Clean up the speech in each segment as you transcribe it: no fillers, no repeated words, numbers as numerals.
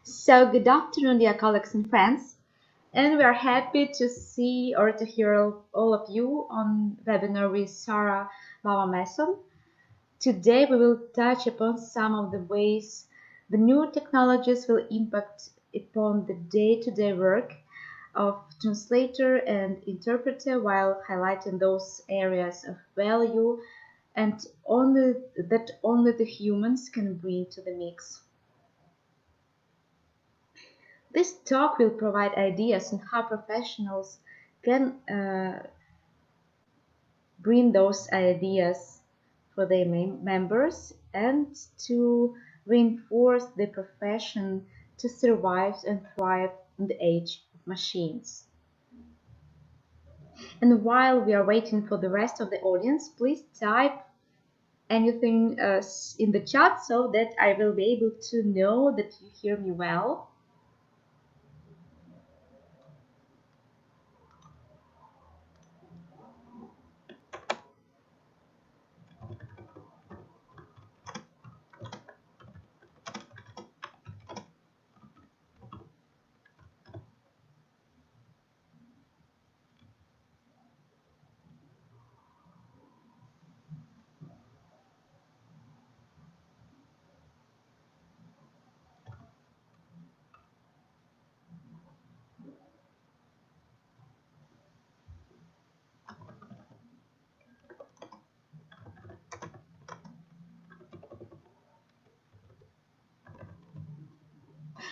So good afternoon, dear colleagues and friends, and we are happy to see or to hear all of you on webinar with Sarah Bawa Mason. Today we will touch upon some of the ways the new technologies will impact upon the day-to-day work of translator and interpreter while highlighting those areas of value and only the humans can bring to the mix. This talk will provide ideas on how professionals can bring those ideas for their members and to reinforce the profession to survive and thrive in the age of machines. And while we are waiting for the rest of the audience, please type anything in the chat so that I will be able to know that you hear me well.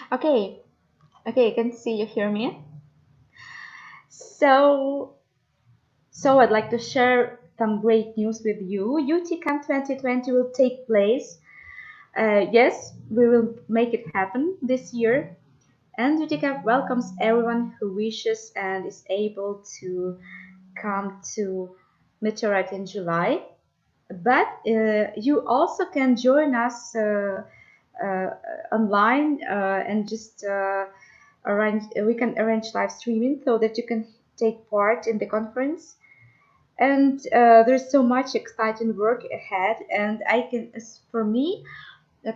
Okay, I can see you hear me. So I'd like to share some great news with you. UTICamp 2020 will take place. Yes, we will make it happen this year. And UTICamp welcomes everyone who wishes and is able to come to Meteorite in July. But you also can join us online and just we can arrange live streaming so that you can take part in the conference. And there's so much exciting work ahead, and for me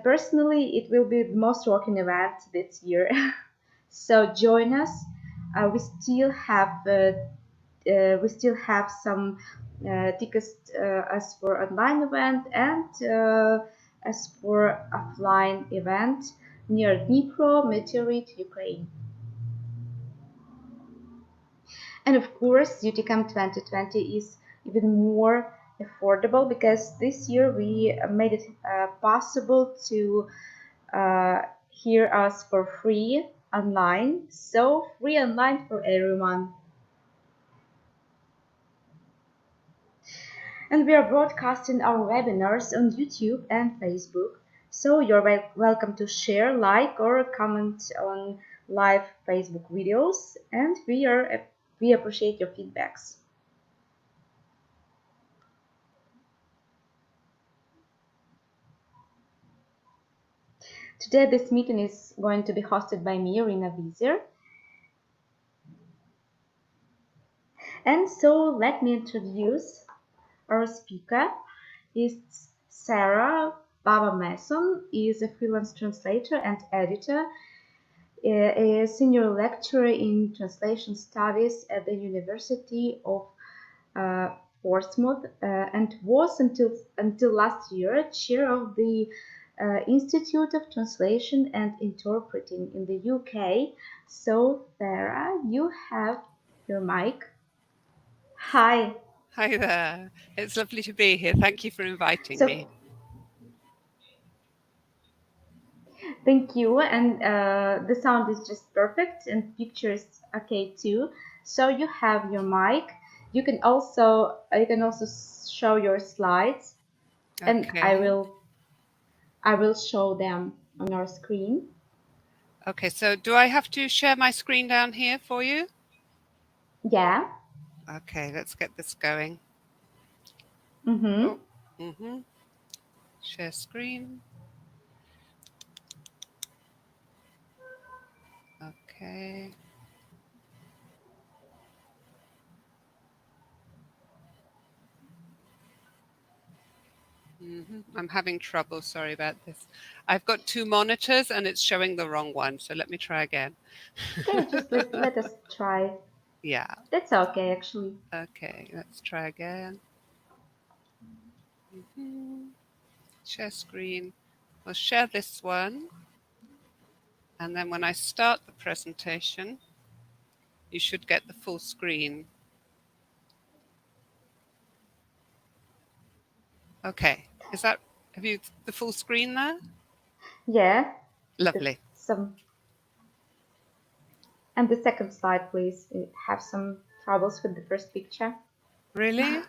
personally, it will be the most rocking event this year. So join us. We still have some tickets as for online event and as for offline event near Dnipro, Meteorite, Ukraine. And of course, UTICamp 2020 is even more affordable because this year we made it possible to hear us for free online. So free online for everyone. And we are broadcasting our webinars on YouTube and Facebook. So you're welcome to share, like, or comment on live Facebook videos. And we appreciate your feedbacks. Today, this meeting is going to be hosted by me, Irina Vizier. And so let me introduce our speaker. Is Sarah Bawa Mason, is a freelance translator and editor, a senior lecturer in translation studies at the University of Portsmouth, and was until last year chair of the Institute of Translation and Interpreting in the UK. So, Sarah, you have your mic. Hi. Hi there. It's lovely to be here. Thank you for inviting me. Thank you. And the sound is just perfect and picture is okay too. So you have your mic. You can also show your slides, and I will show them on your screen. Okay, so do I have to share my screen down here for you? Yeah. Okay, let's get this going. Share screen. Okay. I'm having trouble. Sorry about this. I've got two monitors and it's showing the wrong one. So let me try again. Okay, just let us try. Yeah. That's okay, actually. Okay, let's try again. Share screen. We'll share this one. And then when I start the presentation, you should get the full screen. Okay. Have you the full screen there? Yeah. Lovely. And the second slide, please. We have some troubles with the first picture. Really?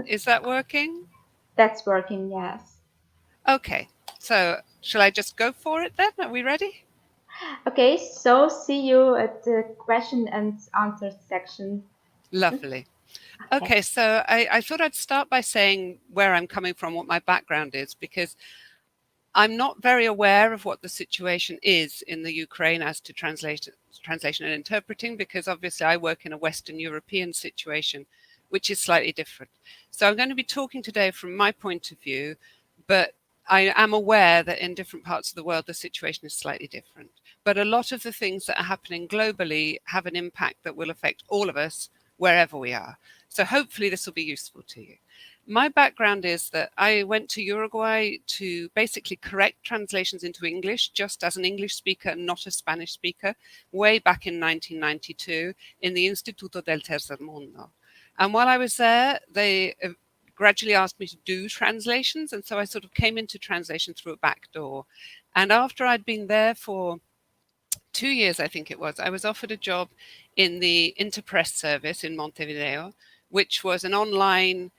Is that working? That's working, yes. Okay. So shall I just go for it then? Are we ready? Okay, so see you at the question and answer section. Lovely. Okay, so I thought I'd start by saying where I'm coming from, what my background is, because I'm not very aware of what the situation is in the Ukraine as to translation and interpreting, because obviously I work in a Western European situation, which is slightly different. So I'm going to be talking today from my point of view, but I am aware that in different parts of the world, the situation is slightly different. But a lot of the things that are happening globally have an impact that will affect all of us wherever we are. So hopefully this will be useful to you. My background is that I went to Uruguay to basically correct translations into English just as an English speaker, not a Spanish speaker, way back in 1992 in the Instituto del Tercer Mundo. And while I was there, they gradually asked me to do translations. And so I sort of came into translation through a back door. And after I'd been there for 2 years, I think it was, I was offered a job in the Interpress service in Montevideo, which was an online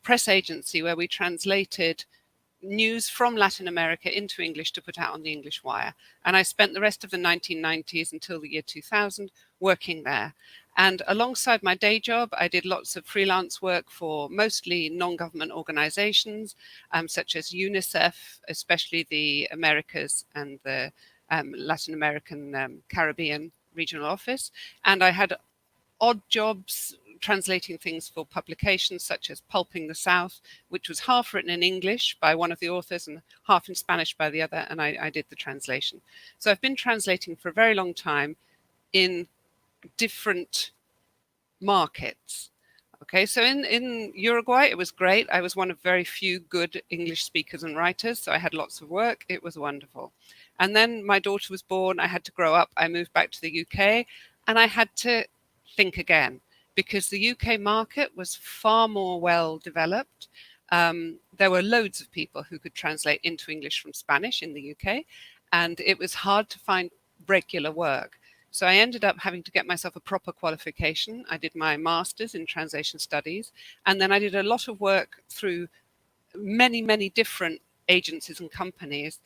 press agency where we translated news from Latin America into English to put out on the English wire. And I spent the rest of the 1990s until the year 2000 working there. And alongside my day job, I did lots of freelance work for mostly non-government organizations, such as UNICEF, especially the Americas and the Latin American Caribbean regional office. And I had odd jobs translating things for publications such as Pulping the South, which was half written in English by one of the authors and half in Spanish by the other, and I did the translation. So I've been translating for a very long time in different markets. Okay, so in Uruguay, it was great. I was one of very few good English speakers and writers, so I had lots of work. It was wonderful. And then my daughter was born. I had to grow up. I moved back to the UK, and I had to think again, because the UK market was far more well developed. There were loads of people who could translate into English from Spanish in the UK, and it was hard to find regular work. So I ended up having to get myself a proper qualification. I did my master's in translation studies, and then I did a lot of work through many, many different agencies and companies.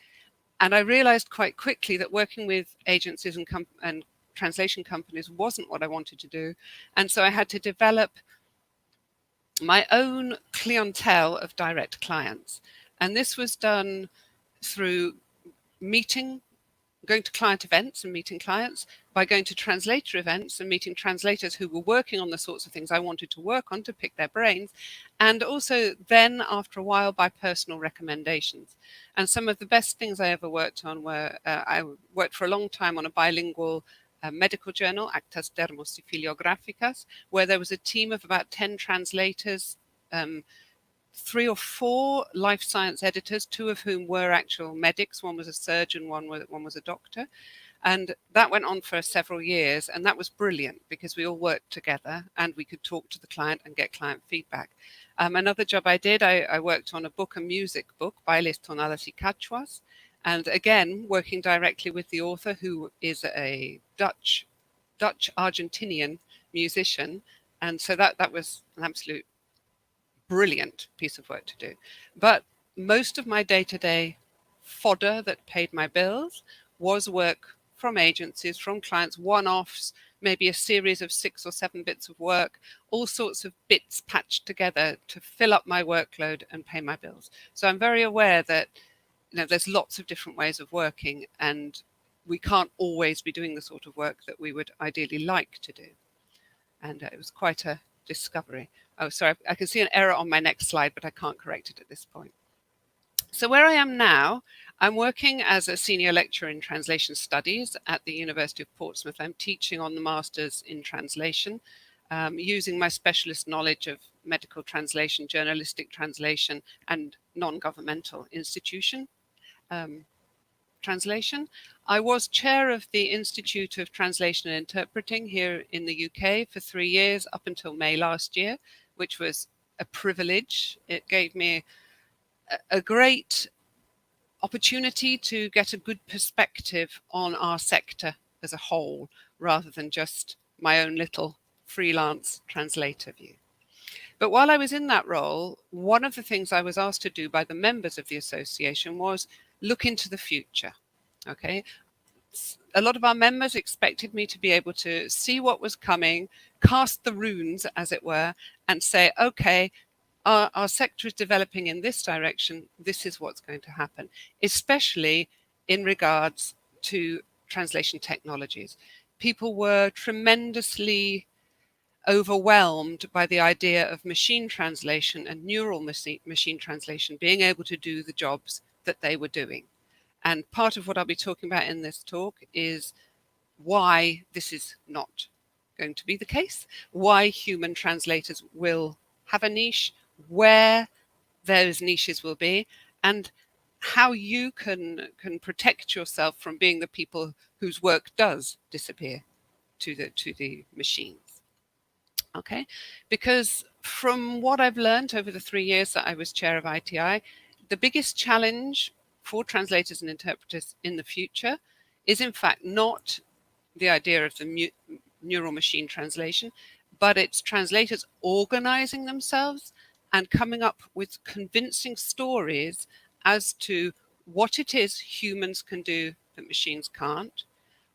And I realized quite quickly that working with agencies and translation companies wasn't what I wanted to do. And so I had to develop my own clientele of direct clients. And this was done through going to client events and meeting clients, by going to translator events and meeting translators who were working on the sorts of things I wanted to work on to pick their brains, and also then after a while by personal recommendations. And some of the best things I ever worked on were, I worked for a long time on a bilingual medical journal, Actas Dermosifiliográficas, where there was a team of about 10 translators, 3 or 4 life science editors, 2 of whom were actual medics. One was a surgeon, one was a doctor. And that went on for several years. And that was brilliant because we all worked together and we could talk to the client and get client feedback. Another job I did, I worked on a music book, Bailes, Tonadas y Cachuas. And again, working directly with the author, who is a Dutch Argentinian musician. And so that was an absolute brilliant piece of work to do. But most of my day-to-day fodder that paid my bills was work from agencies, from clients, one-offs, maybe a series of 6 or 7 bits of work, all sorts of bits patched together to fill up my workload and pay my bills. So I'm very aware that there's lots of different ways of working, and we can't always be doing the sort of work that we would ideally like to do. And it was quite a discovery. Oh, sorry, I can see an error on my next slide, but I can't correct it at this point. So where I am now, I'm working as a senior lecturer in translation studies at the University of Portsmouth. I'm teaching on the Masters in Translation, using my specialist knowledge of medical translation, journalistic translation, and non-governmental institution translation. I was chair of the Institute of Translation and Interpreting here in the UK for 3 years up until May last year, which was a privilege. It gave me a great opportunity to get a good perspective on our sector as a whole, rather than just my own little freelance translator view. But while I was in that role, one of the things I was asked to do by the members of the association was look into the future. Okay. A lot of our members expected me to be able to see what was coming, cast the runes, as it were, and say, okay, our sector is developing in this direction, this is what's going to happen, especially in regards to translation technologies. People were tremendously overwhelmed by the idea of machine translation and neural machine translation being able to do the jobs that they were doing. And part of what I'll be talking about in this talk is why this is not going to be the case, why human translators will have a niche, where those niches will be, and how you can protect yourself from being the people whose work does disappear to the machines. Okay, because from what I've learned over the 3 years that I was chair of ITI, the biggest challenge for translators and interpreters in the future is in fact not the idea of the neural machine translation, but it's translators organizing themselves and coming up with convincing stories as to what it is humans can do that machines can't,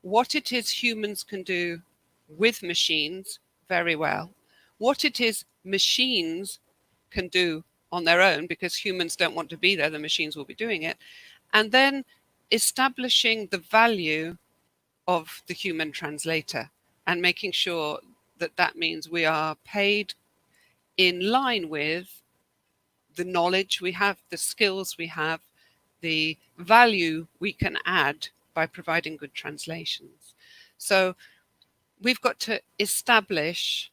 what it is humans can do with machines very well, what it is machines can do on their own because humans don't want to be there, the machines will be doing it, and then establishing the value of the human translator and making sure that that means we are paid in line with the knowledge we have, the skills we have, the value we can add by providing good translations. So we've got to establish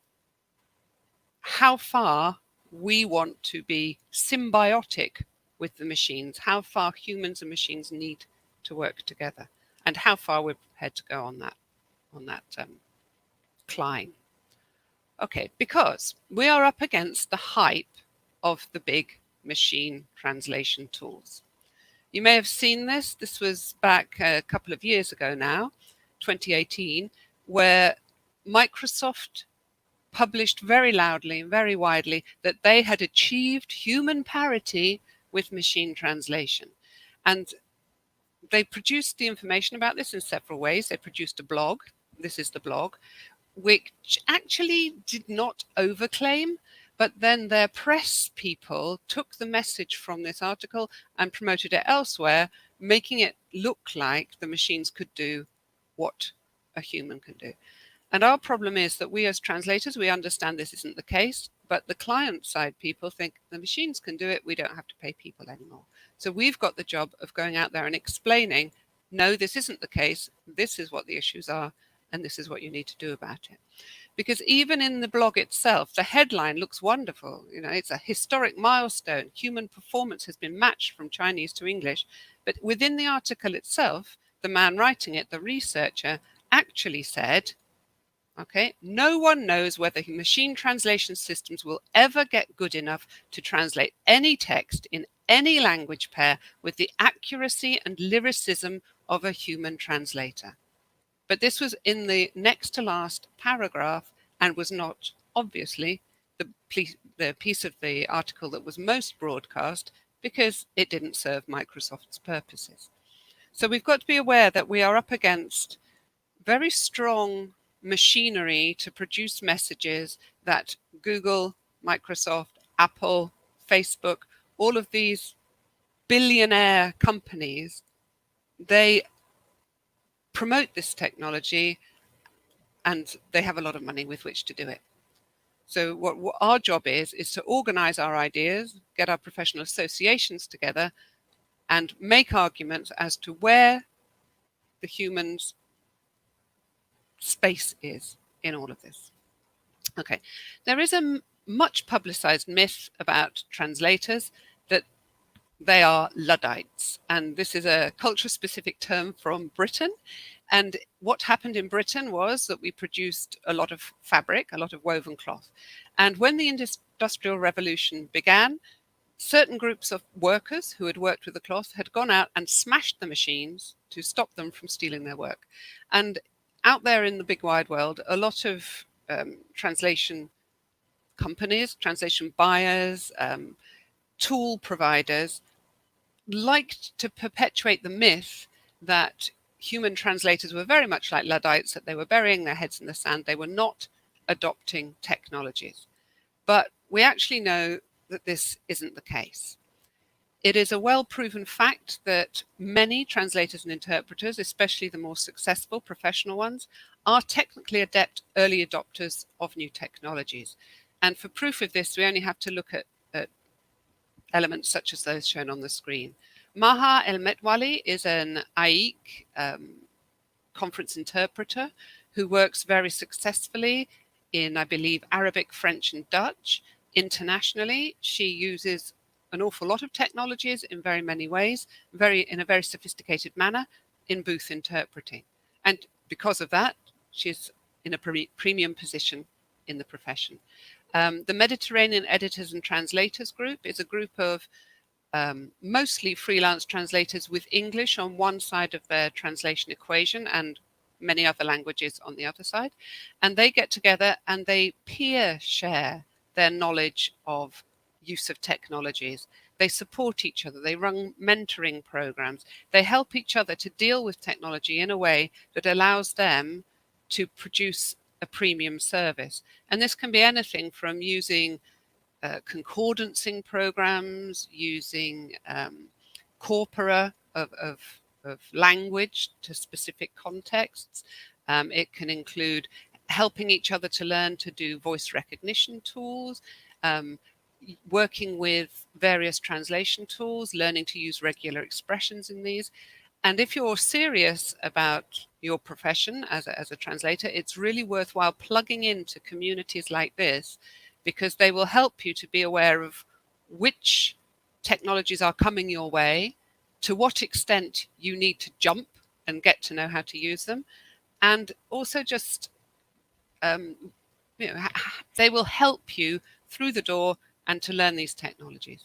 how far we want to be symbiotic with the machines, how far humans and machines need to work together, and how far we're prepared to go on that climb. Okay, because we are up against the hype of the big machine translation tools. You may have seen this. This was back a couple of years ago now, 2018, where Microsoft published very loudly and very widely that they had achieved human parity with machine translation. And they produced the information about this in several ways. They produced a blog. This is the blog, which actually did not overclaim, but then their press people took the message from this article and promoted it elsewhere, making it look like the machines could do what a human can do. And our problem is that we as translators, we understand this isn't the case, but the client side people think the machines can do it, we don't have to pay people anymore. So we've got the job of going out there and explaining, no, this isn't the case, this is what the issues are, and this is what you need to do about it. Because even in the blog itself, the headline looks wonderful. You know, it's a historic milestone. Human performance has been matched from Chinese to English. But within the article itself, the man writing it, the researcher, actually said, okay, no one knows whether machine translation systems will ever get good enough to translate any text in any language pair with the accuracy and lyricism of a human translator. But this was in the next to last paragraph and was not, obviously, the piece of the article that was most broadcast because it didn't serve Microsoft's purposes. So we've got to be aware that we are up against very strong machinery to produce messages that Google, Microsoft, Apple, Facebook, all of these billionaire companies, they promote this technology and they have a lot of money with which to do it. So what our job is to organize our ideas, get our professional associations together, and make arguments as to where the human's space is in all of this. Okay, there is a much publicized myth about translators that they are Luddites, and this is a culture-specific term from Britain. And what happened in Britain was that we produced a lot of fabric, a lot of woven cloth. And when the Industrial Revolution began, certain groups of workers who had worked with the cloth had gone out and smashed the machines to stop them from stealing their work. And out there in the big wide world, a lot of translation companies, translation buyers, tool providers liked to perpetuate the myth that human translators were very much like Luddites, that they were burying their heads in the sand. They were not adopting technologies. But we actually know that this isn't the case. It is a well-proven fact that many translators and interpreters, especially the more successful professional ones, are technically adept early adopters of new technologies. And for proof of this, we only have to look at elements such as those shown on the screen. Maha El-Metwali is an UTIC conference interpreter who works very successfully in, I believe, Arabic, French, and Dutch. Internationally, she uses an awful lot of technologies in very many ways, in a very sophisticated manner in booth interpreting. And because of that, she's in a premium position in the profession. The Mediterranean Editors and Translators Group is a group of mostly freelance translators with English on one side of their translation equation and many other languages on the other side. And they get together and they peer share their knowledge of use of technologies. They support each other. They run mentoring programs. They help each other to deal with technology in a way that allows them to produce a premium service. And this can be anything from using concordancing programs, using corpora of language to specific contexts. It can include helping each other to learn to do voice recognition tools, working with various translation tools, learning to use regular expressions in these. And if you're serious about your profession as a translator, it's really worthwhile plugging into communities like this, because they will help you to be aware of which technologies are coming your way, to what extent you need to jump and get to know how to use them, and also just they will help you through the door and to learn these technologies.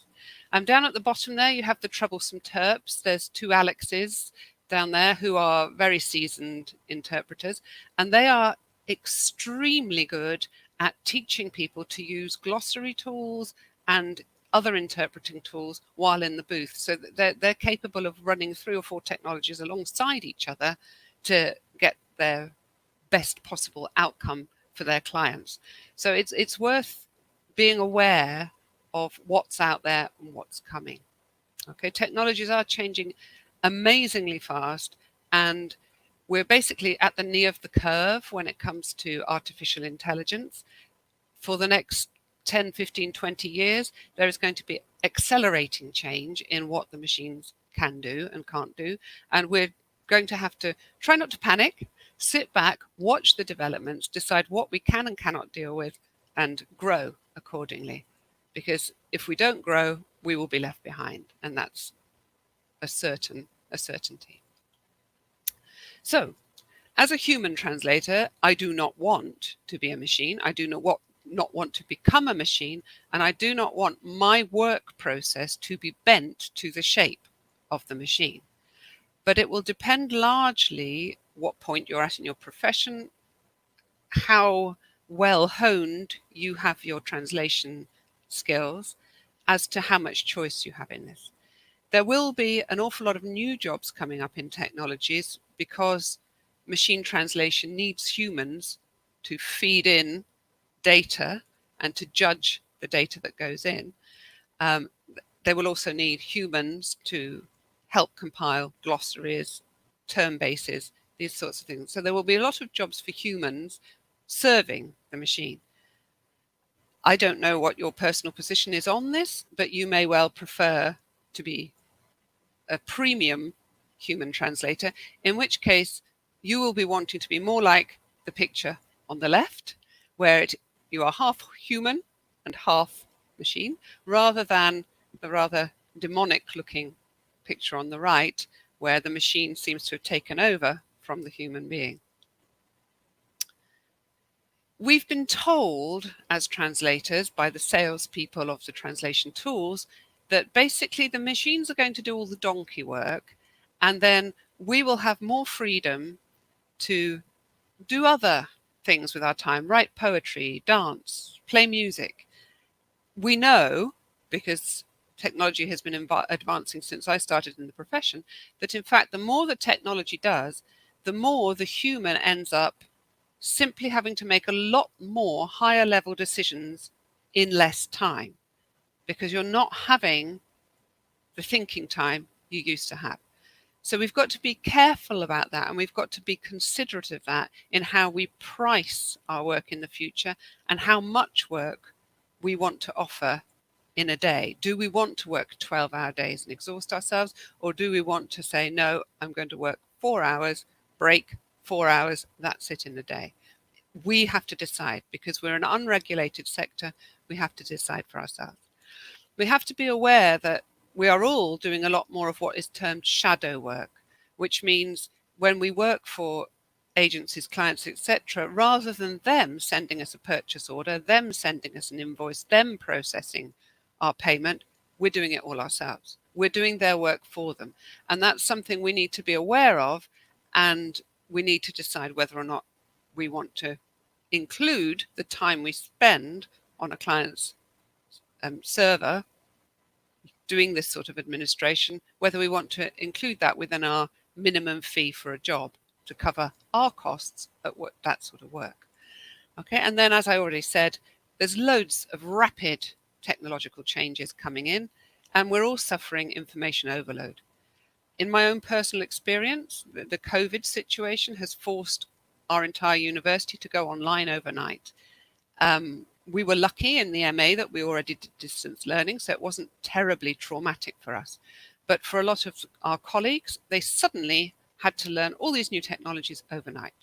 Down at the bottom there, you have the troublesome terps. There's two Alexes down there who are very seasoned interpreters, and they are extremely good at teaching people to use glossary tools and other interpreting tools while in the booth. So they're capable of running 3 or 4 technologies alongside each other to get their best possible outcome for their clients. So it's worth being aware of what's out there and what's coming. Okay, technologies are changing amazingly fast, and we're basically at the knee of the curve when it comes to artificial intelligence. For the next 10, 15, 20 years, there is going to be accelerating change in what the machines can do and can't do. And we're going to have to try not to panic, sit back, watch the developments, decide what we can and cannot deal with, and grow accordingly. Because if we don't grow, we will be left behind. And that's a certainty. So, as a human translator, I do not want to be a machine. I do not want to become a machine, and I do not want my work process to be bent to the shape of the machine. But it will depend largely what point you're at in your profession, how well honed you have your translation skills, as to how much choice you have in this. There will be an awful lot of new jobs coming up in technologies because machine translation needs humans to feed in data and to judge the data that goes in. They will also need humans to help compile glossaries, term bases, these sorts of things. So there will be a lot of jobs for humans serving the machine. I don't know what your personal position is on this, but you may well prefer to be a premium human translator, in which case you will be wanting to be more like the picture on the left, where you are half human and half machine, rather than the rather demonic looking picture on the right, where the machine seems to have taken over from the human being. We've been told as translators by the salespeople of the translation tools that basically the machines are going to do all the donkey work, and then we will have more freedom to do other things with our time, write poetry, dance, play music. We know, because technology has been advancing since I started in the profession, that in fact the more that technology does, the more the human ends up simply having to make a lot more higher level decisions in less time, because you're not having the thinking time you used to have. So we've got to be careful about that, and we've got to be considerate of that in how we price our work in the future and how much work we want to offer in a day. Do we want to work 12-hour days and exhaust ourselves, or do we want to say, no, I'm going to work 4 hours, break 4 hours, that's it in a day? We have to decide, because we're an unregulated sector. We have to decide for ourselves. We have to be aware that we are all doing a lot more of what is termed shadow work, which means when we work for agencies, clients, etc., rather than them sending us a purchase order, them sending us an invoice, them processing our payment, we're doing it all ourselves. We're doing their work for them. And that's something we need to be aware of, and we need to decide whether or not we want to include the time we spend on a client's server doing this sort of administration, whether we want to include that within our minimum fee for a job to cover our costs at that sort of work. Okay, and then as I already said, there's loads of rapid technological changes coming in, and we're all suffering information overload. In my own personal experience, the COVID situation has forced our entire university to go online overnight. We were lucky in the MA that we already did distance learning, so it wasn't terribly traumatic for us. But for a lot of our colleagues, they suddenly had to learn all these new technologies overnight.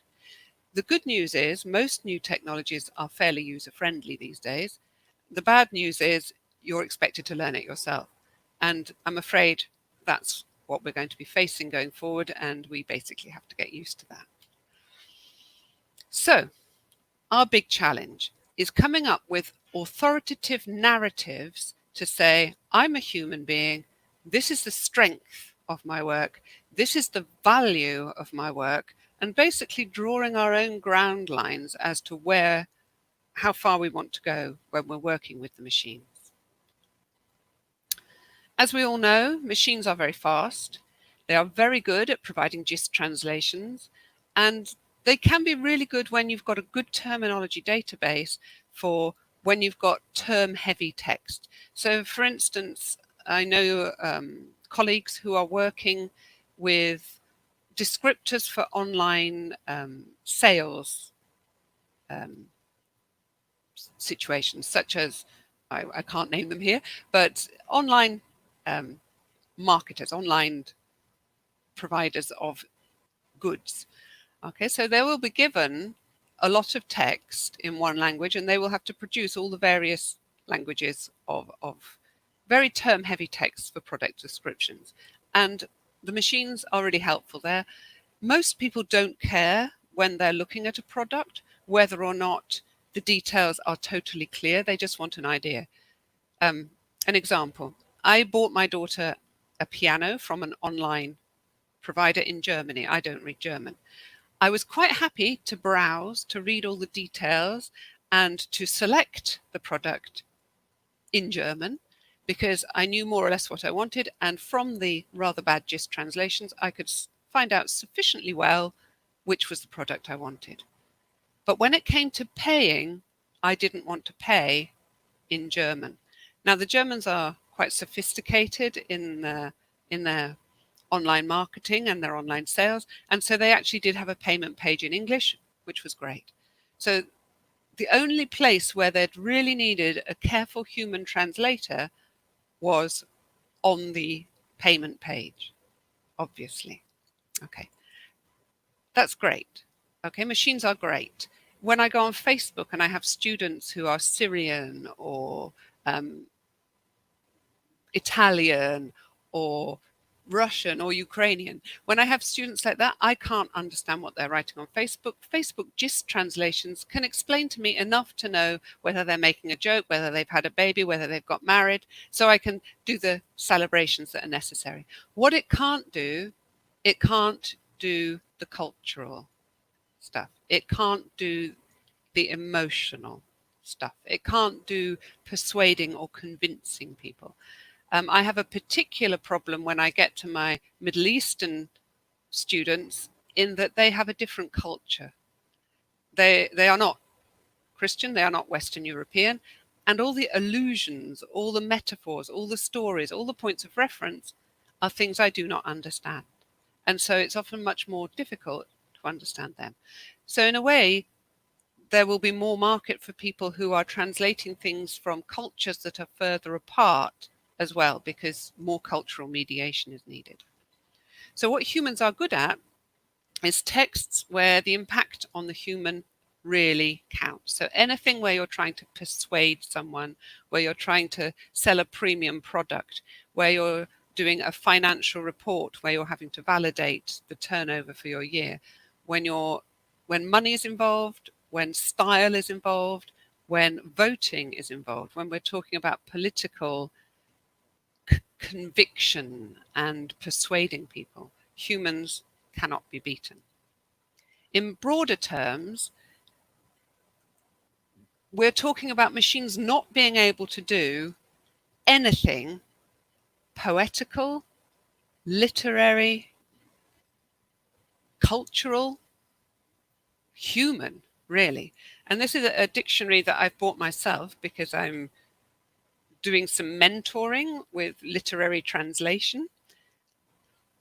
The good news is most new technologies are fairly user-friendly these days. The bad news is you're expected to learn it yourself. And I'm afraid that's what we're going to be facing going forward, and we basically have to get used to that. So our big challenge is coming up with authoritative narratives to say, I'm a human being, this is the strength of my work, this is the value of my work, and basically drawing our own ground lines as to how far we want to go when we're working with the machines. As we all know, machines are very fast. They are very good at providing gist translations, and they can be really good when you've got a good terminology database for when you've got term-heavy text. So, for instance, I know colleagues who are working with descriptors for online sales situations, such as, I can't name them here, but online marketers, online providers of goods. Okay, so they will be given a lot of text in one language, and they will have to produce all the various languages of very term-heavy text for product descriptions. And the machines are really helpful there. Most people don't care when they're looking at a product whether or not the details are totally clear. They just want an idea. An example, I bought my daughter a piano from an online provider in Germany. I don't read German. I was quite happy to browse, to read all the details, and to select the product in German, because I knew more or less what I wanted, and from the rather bad gist translations, I could find out sufficiently well which was the product I wanted. But when it came to paying, I didn't want to pay in German. Now, the Germans are quite sophisticated in their online marketing and their online sales, and so they actually did have a payment page in English, which was great. So the only place where they'd really needed a careful human translator was on the payment page, obviously. Okay, that's great. Okay, machines are great. When I go on Facebook and I have students who are Syrian or Italian or Russian or Ukrainian, when I have students like that, I can't understand what they're writing on Facebook. Facebook gist translations can explain to me enough to know whether they're making a joke, whether they've had a baby, whether they've got married, so I can do the celebrations that are necessary. What it can't do the cultural stuff. It can't do the emotional stuff. It can't do persuading or convincing people. I have a particular problem when I get to my Middle Eastern students in that they have a different culture. They are not Christian, they are not Western European, and all the allusions, all the metaphors, all the stories, all the points of reference are things I do not understand. And so it's often much more difficult to understand them. So in a way, there will be more market for people who are translating things from cultures that are further apart as well, because more cultural mediation is needed. So what humans are good at is texts where the impact on the human really counts. So anything where you're trying to persuade someone, where you're trying to sell a premium product, where you're doing a financial report, where you're having to validate the turnover for your year, when money is involved, when style is involved, when voting is involved, when we're talking about political conviction and persuading people, humans cannot be beaten. In broader terms, we're talking about machines not being able to do anything poetical, literary, cultural, human, really. And this is a dictionary that I've bought myself because I'm doing some mentoring with literary translation.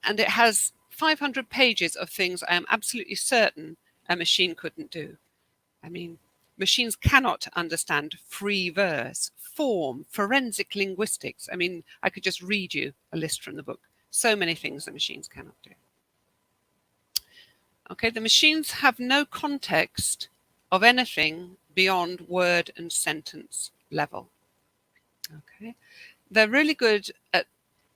And it has 500 pages of things I am absolutely certain a machine couldn't do. I mean, machines cannot understand free verse, form, forensic linguistics. I mean, I could just read you a list from the book. So many things that machines cannot do. Okay, the machines have no context of anything beyond word and sentence level. Okay, they're really good at,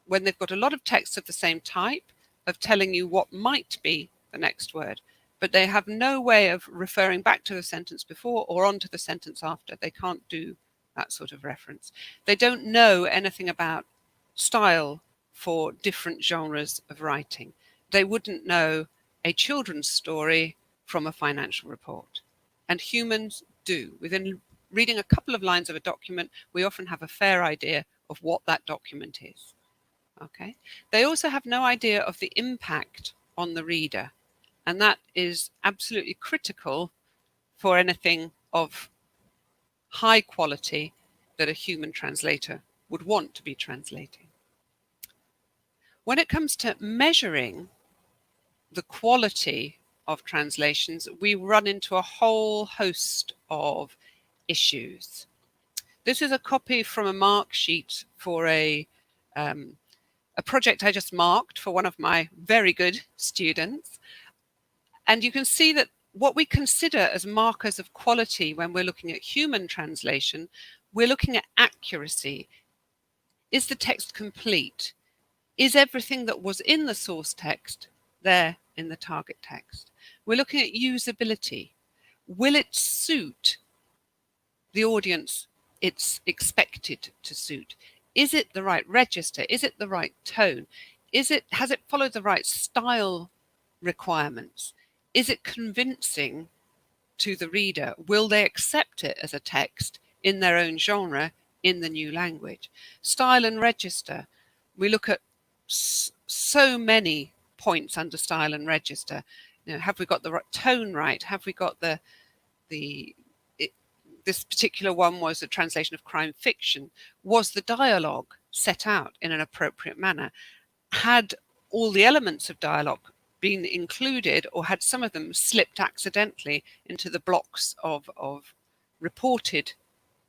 when they've got a lot of text of the same type, of telling you what might be the next word, but they have no way of referring back to the sentence before or onto the sentence after. They can't do that sort of reference. They don't know anything about style for different genres of writing. They wouldn't know a children's story from a financial report. And humans do. Within reading a couple of lines of a document, we often have a fair idea of what that document is. Okay. They also have no idea of the impact on the reader. And that is absolutely critical for anything of high quality that a human translator would want to be translating. When it comes to measuring the quality of translations, we run into a whole host of issues. This is a copy from a mark sheet for a project I just marked for one of my very good students. And you can see that what we consider as markers of quality when we're looking at human translation, we're looking at accuracy. Is the text complete? Is everything that was in the source text there in the target text? We're looking at usability. Will it suit the audience it's expected to suit? Is it the right register? Is it the right tone? Has it followed the right style requirements? Is it convincing to the reader? Will they accept it as a text in their own genre in the new language? Style and register. We look at so many points under style and register. Have we got the right tone right? Have we got this particular one was a translation of crime fiction. Was the dialogue set out in an appropriate manner? Had all the elements of dialogue been included, or had some of them slipped accidentally into the blocks of reported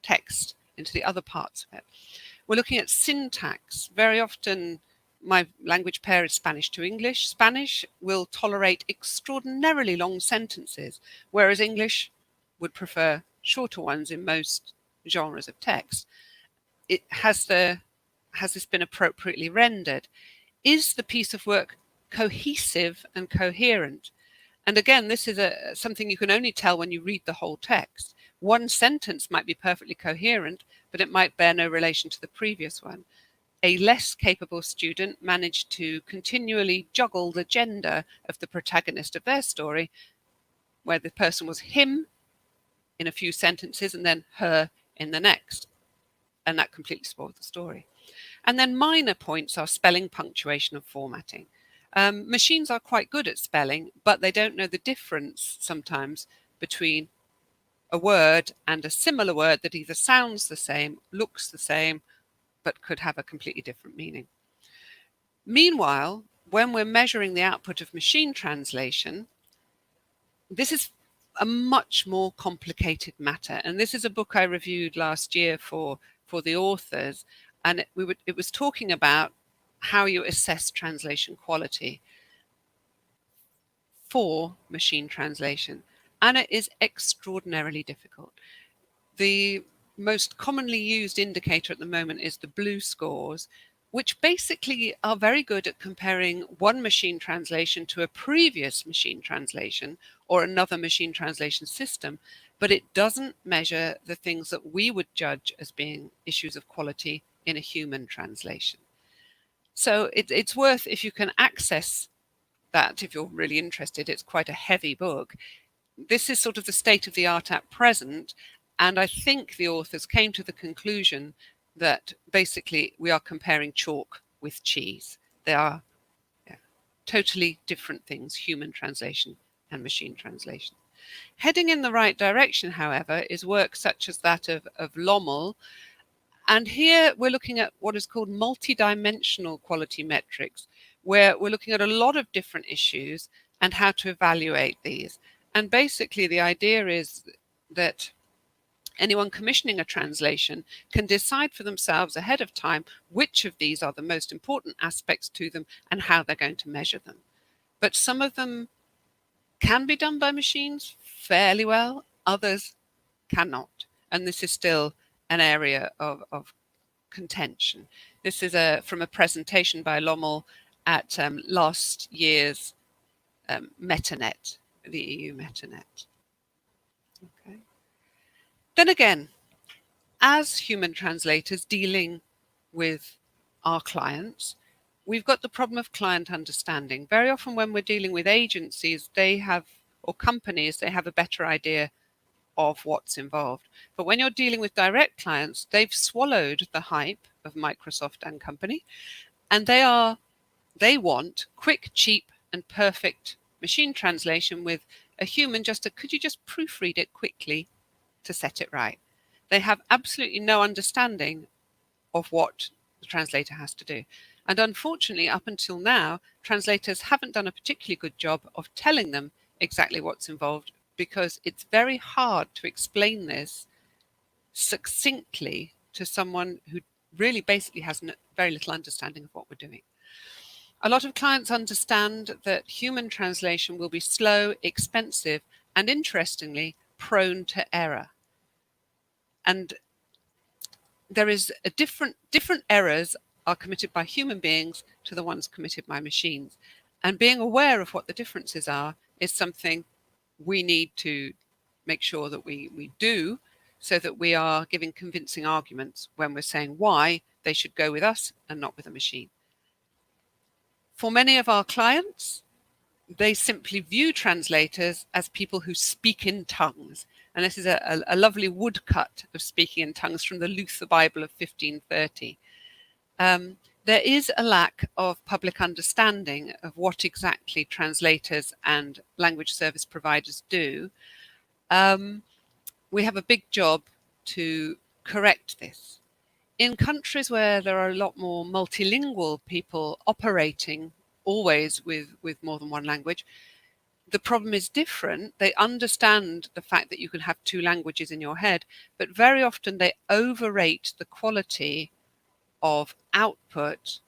text into the other parts of it. We're looking at syntax. Very often my language pair is Spanish to English. Spanish will tolerate extraordinarily long sentences, whereas English would prefer shorter ones in most genres of text. Has this been appropriately rendered? Is the piece of work cohesive and coherent? And again, this is something you can only tell when you read the whole text. One sentence might be perfectly coherent, but it might bear no relation to the previous one. A less capable student managed to continually juggle the gender of the protagonist of their story, where the person was him in a few sentences and then her in the next. And that completely spoiled the story. And then minor points are spelling, punctuation, and formatting. Machines are quite good at spelling, but they don't know the difference sometimes between a word and a similar word that either sounds the same, looks the same, but could have a completely different meaning. Meanwhile, when we're measuring the output of machine translation, this is a much more complicated matter. And this is a book I reviewed last year for the authors, and it was talking about how you assess translation quality for machine translation. And it is extraordinarily difficult. The most commonly used indicator at the moment is the blue scores, which basically are very good at comparing one machine translation to a previous machine translation or another machine translation system, but it doesn't measure the things that we would judge as being issues of quality in a human translation. So it's worth, if you can access that, if you're really interested. It's quite a heavy book. This is sort of the state of the art at present, and I think the authors came to the conclusion that basically we are comparing chalk with cheese. They are totally different things, human translation and machine translation. Heading in the right direction, however, is work such as that of Lommel. And here we're looking at what is called multidimensional quality metrics, where we're looking at a lot of different issues and how to evaluate these. And basically the idea is that anyone commissioning a translation can decide for themselves ahead of time which of these are the most important aspects to them and how they're going to measure them. But some of them can be done by machines fairly well, others cannot. And this is still an area of contention. This is from a presentation by Lommel at last year's MetaNet, the EU MetaNet. Okay. Then again, as human translators dealing with our clients, we've got the problem of client understanding. Very often when we're dealing with agencies, or companies, they have a better idea of what's involved. But when you're dealing with direct clients, they've swallowed the hype of Microsoft and company, and they want quick, cheap, and perfect machine translation with a human could you just proofread it quickly to set it right? They have absolutely no understanding of what the translator has to do. And unfortunately, up until now, translators haven't done a particularly good job of telling them exactly what's involved, because it's very hard to explain this succinctly to someone who really basically has very little understanding of what we're doing. A lot of clients understand that human translation will be slow, expensive, and interestingly, prone to error. And there is a different errors are committed by human beings to the ones committed by machines. And being aware of what the differences are is something we need to make sure that we do, so that we are giving convincing arguments when we're saying why they should go with us and not with a machine. For many of our clients, they simply view translators as people who speak in tongues. And this is a lovely woodcut of speaking in tongues from the Luther Bible of 1530. There is a lack of public understanding of what exactly translators and language service providers do. We have a big job to correct this. In countries where there are a lot more multilingual people operating always with more than one language, the problem is different. They understand the fact that you can have two languages in your head, but very often they overrate the quality of output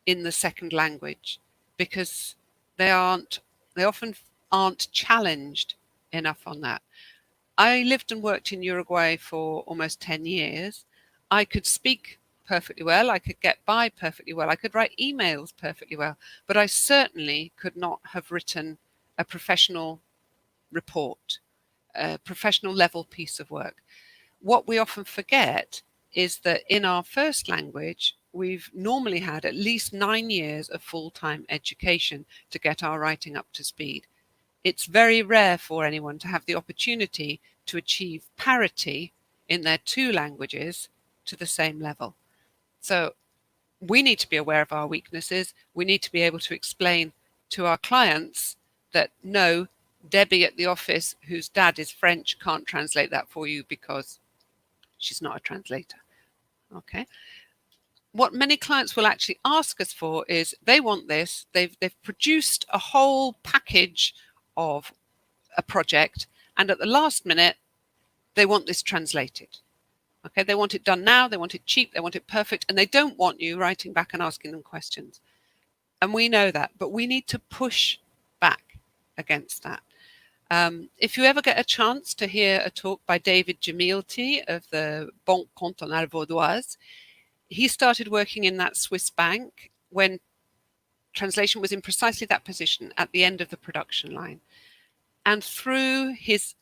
in the second language because they often aren't challenged enough on that. I lived and worked in Uruguay for almost 10 years. I could speak perfectly well. I could get by perfectly well. I could write emails perfectly well, but I certainly could not have written a professional report, a professional level piece of work. What we often forget is that in our first language, we've normally had at least 9 years of full-time education to get our writing up to speed. It's very rare for anyone to have the opportunity to achieve parity in their two languages to the same level. So we need to be aware of our weaknesses. We need to be able to explain to our clients that no, Debbie at the office, whose dad is French, can't translate that for you because she's not a translator. Okay. What many clients will actually ask us for is they want this. They've produced a whole package of a project, and at the last minute, they want this translated. Okay, they want it done now, they want it cheap, they want it perfect, and they don't want you writing back and asking them questions. And we know that, but we need to push back against that. If you ever get a chance to hear a talk by David Jamilty of the Banque Cantonale Vaudoise, he started working in that Swiss bank when translation was in precisely that position at the end of the production line. And through his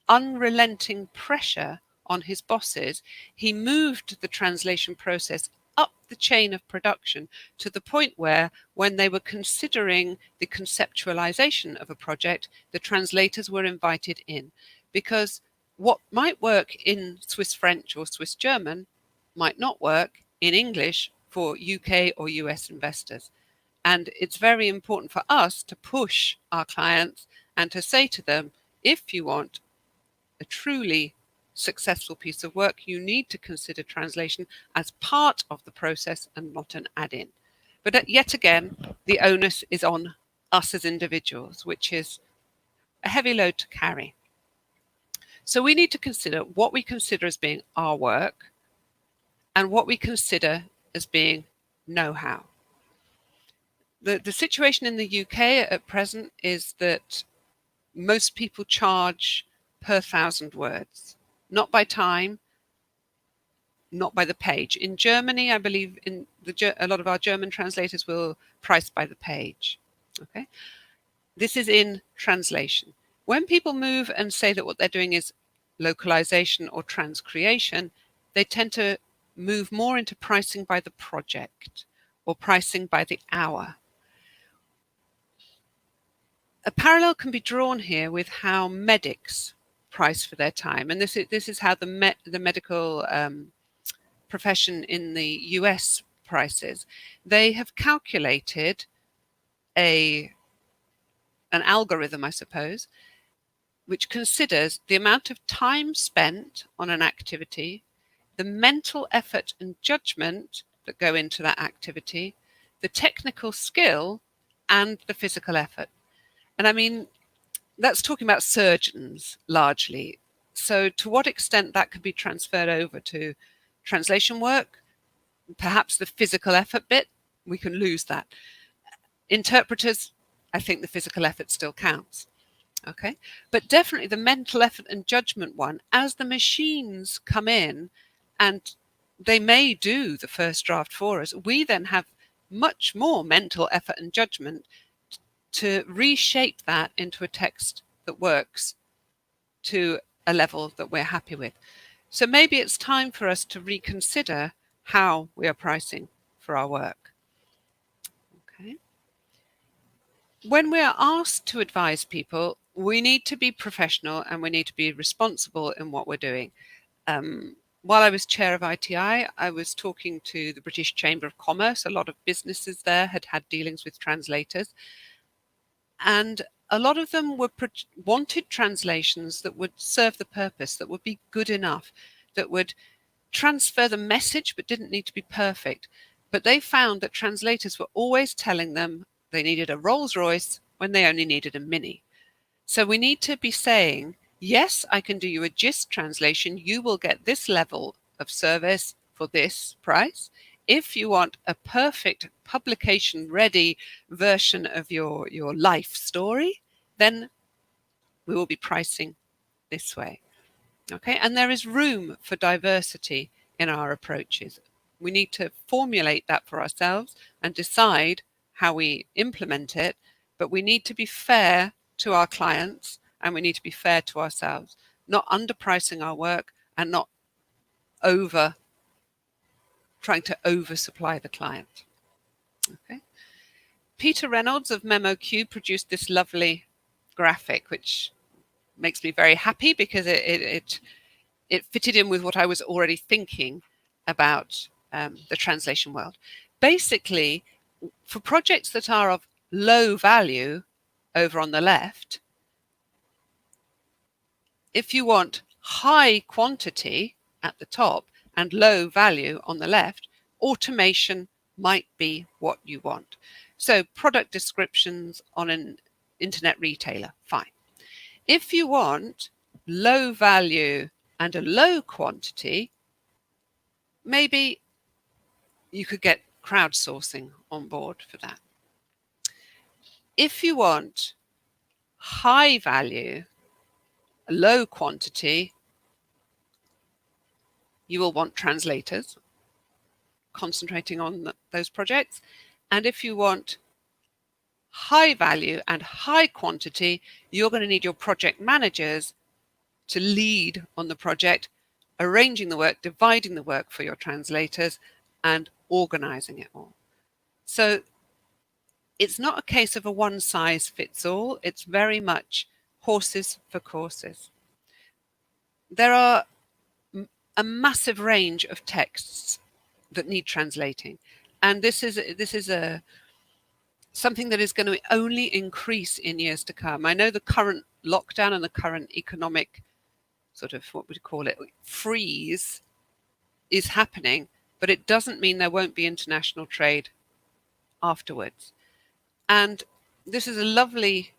unrelenting pressure on his bosses, he moved the translation process up the chain of production to the point where, when they were considering the conceptualization of a project, the translators were invited in, because what might work in Swiss French or Swiss German might not work in English for UK or US investors. And it's very important for us to push our clients and to say to them, if you want a truly successful piece of work, you need to consider translation as part of the process and not an add-in. But yet again, the onus is on us as individuals, which is a heavy load to carry. So we need to consider what we consider as being our work and what we consider as being know-how. The situation in the UK at present is that most people charge per 1,000 words, not by time, not by the page. In Germany, I believe a lot of our German translators will price by the page. Okay, this is in translation. When people move and say that what they're doing is localization or transcreation, they tend to move more into pricing by the project or pricing by the hour. A parallel can be drawn here with how medics price for their time, and this is how the medical profession in the US prices. They have calculated an algorithm, I suppose, which considers the amount of time spent on an activity, the mental effort and judgment that go into that activity, the technical skill, and the physical effort. And I mean, that's talking about surgeons largely. So to what extent that could be transferred over to translation work, perhaps the physical effort bit, we can lose that. Interpreters, I think the physical effort still counts. Okay, but definitely the mental effort and judgment one, as the machines come in and they may do the first draft for us, we then have much more mental effort and judgment to reshape that into a text that works to a level that we're happy with. So maybe it's time for us to reconsider how we are pricing for our work. Okay. When we are asked to advise people, we need to be professional and we need to be responsible in what we're doing. While I was chair of ITI, I was talking to the British Chamber of Commerce. A lot of businesses there had had dealings with translators. And a lot of them wanted translations that would serve the purpose, that would be good enough, that would transfer the message but didn't need to be perfect. But they found that translators were always telling them they needed a Rolls Royce when they only needed a Mini. So we need to be saying, yes, I can do you a gist translation. You will get this level of service for this price. If you want a perfect publication ready version of your life story, then we will be pricing this way. Okay, and there is room for diversity in our approaches. We need to formulate that for ourselves and decide how we implement it, but we need to be fair to our clients and we need to be fair to ourselves, not underpricing our work and not trying to oversupply the client. Okay. Peter Reynolds of MemoQ produced this lovely graphic, which makes me very happy because it fitted in with what I was already thinking about the translation world. Basically, for projects that are of low value over on the left, if you want high quantity at the top and low value on the left, automation might be what you want. So product descriptions on an internet retailer, fine. If you want low value and a low quantity, maybe you could get crowdsourcing on board for that. If you want high value, low quantity, you will want translators concentrating on those projects. And if you want high value and high quantity, you're going to need your project managers to lead on the project, arranging the work, dividing the work for your translators, and organizing it all. So it's not a case of a one size fits all. It's very much horses for courses. There are a massive range of texts that need translating, and this is something that is going to only increase in years to come. I know the current lockdown and the current economic sort of, what would you call it, freeze is happening, but it doesn't mean there won't be international trade afterwards. And this is a lovely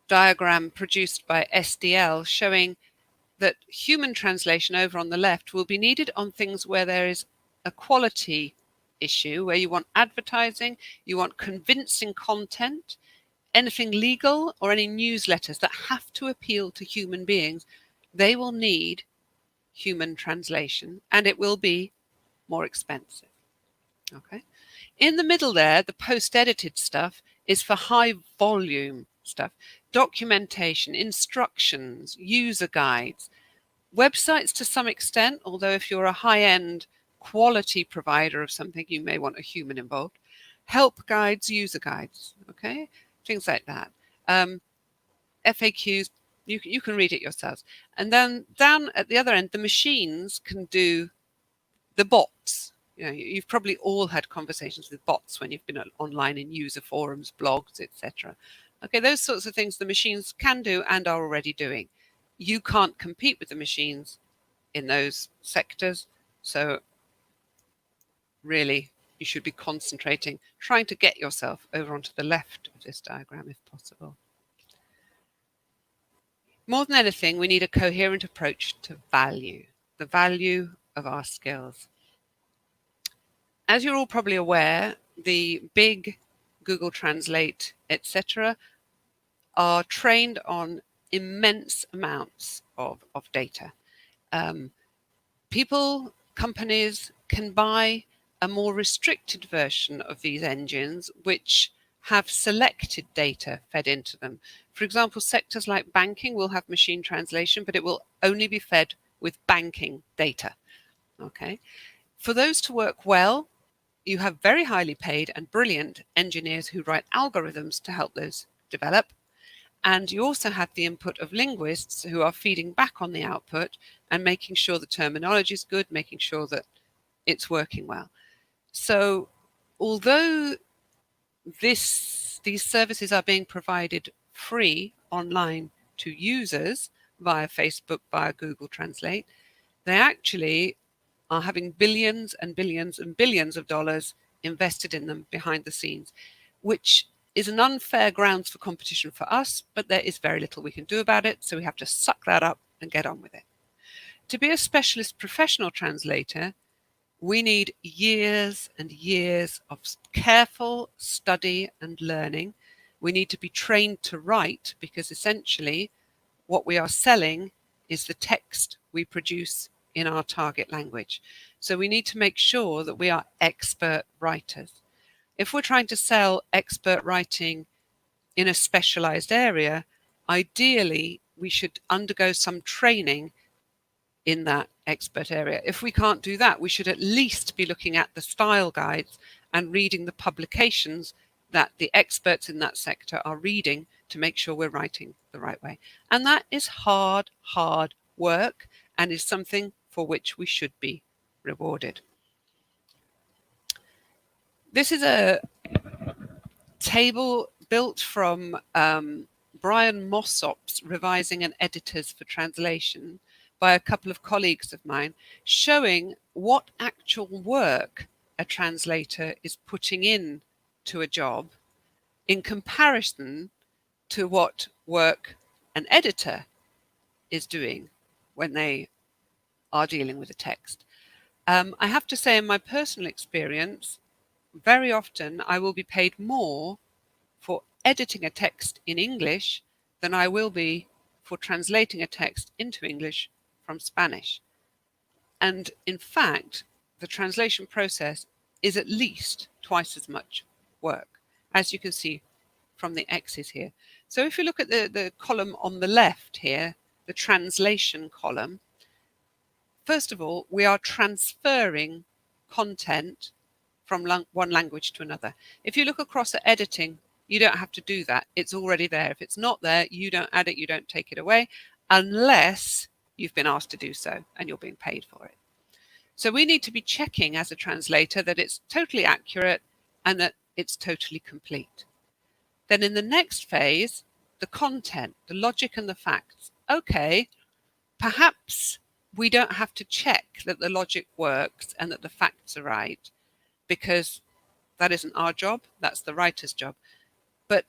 diagram produced by SDL showing that human translation over on the left will be needed on things where there is a quality issue, where you want advertising, you want convincing content, anything legal or any newsletters that have to appeal to human beings, they will need human translation and it will be more expensive. Okay. In the middle there, the post-edited stuff is for high volume stuff, documentation, instructions, user guides, websites to some extent, although if you're a high-end quality provider of something, you may want a human involved, help guides, user guides, okay, things like that. FAQs, you can read it yourselves. And then down at the other end, the machines can do the bots. You know, you've probably all had conversations with bots when you've been online in user forums, blogs, etc. Okay, those sorts of things the machines can do and are already doing. You can't compete with the machines in those sectors, so really you should be concentrating, trying to get yourself over onto the left of this diagram if possible. More than anything, we need a coherent approach to value, the value of our skills. As you're all probably aware, the big Google Translate, etc., are trained on immense amounts of data. People, companies can buy a more restricted version of these engines, which have selected data fed into them. For example, sectors like banking will have machine translation, but it will only be fed with banking data. Okay. For those to work well, you have very highly paid and brilliant engineers who write algorithms to help those develop. And you also have the input of linguists who are feeding back on the output and making sure the terminology is good, making sure that it's working well. So although these services are being provided free online to users via Facebook, via Google Translate, they actually are having billions and billions and billions of dollars invested in them behind the scenes, which is an unfair grounds for competition for us, but there is very little we can do about it, so we have to suck that up and get on with it. To be a specialist professional translator, we need years and years of careful study and learning. We need to be trained to write, because essentially what we are selling is the text we produce in our target language. So we need to make sure that we are expert writers. If we're trying to sell expert writing in a specialized area, ideally we should undergo some training in that expert area. If we can't do that, we should at least be looking at the style guides and reading the publications that the experts in that sector are reading to make sure we're writing the right way. And that is hard work, and is something for which we should be rewarded. This is a table built from Brian Mossop's Revising and Editors for Translation by a couple of colleagues of mine, showing what actual work a translator is putting in to a job in comparison to what work an editor is doing when they are dealing with a text. I have to say, in my personal experience, very often I will be paid more for editing a text in English than I will be for translating a text into English from Spanish. And in fact, the translation process is at least twice as much work, as you can see from the X's here. So if you look at the column on the left here, the translation column, first of all, we are transferring content from one language to another. If you look across at editing, you don't have to do that. It's already there. If it's not there, you don't add it, you don't take it away, unless you've been asked to do so and you're being paid for it. So we need to be checking as a translator that it's totally accurate and that it's totally complete. Then in the next phase, the content, the logic and the facts. Okay, perhaps we don't have to check that the logic works and that the facts are right, because that isn't our job, that's the writer's job. But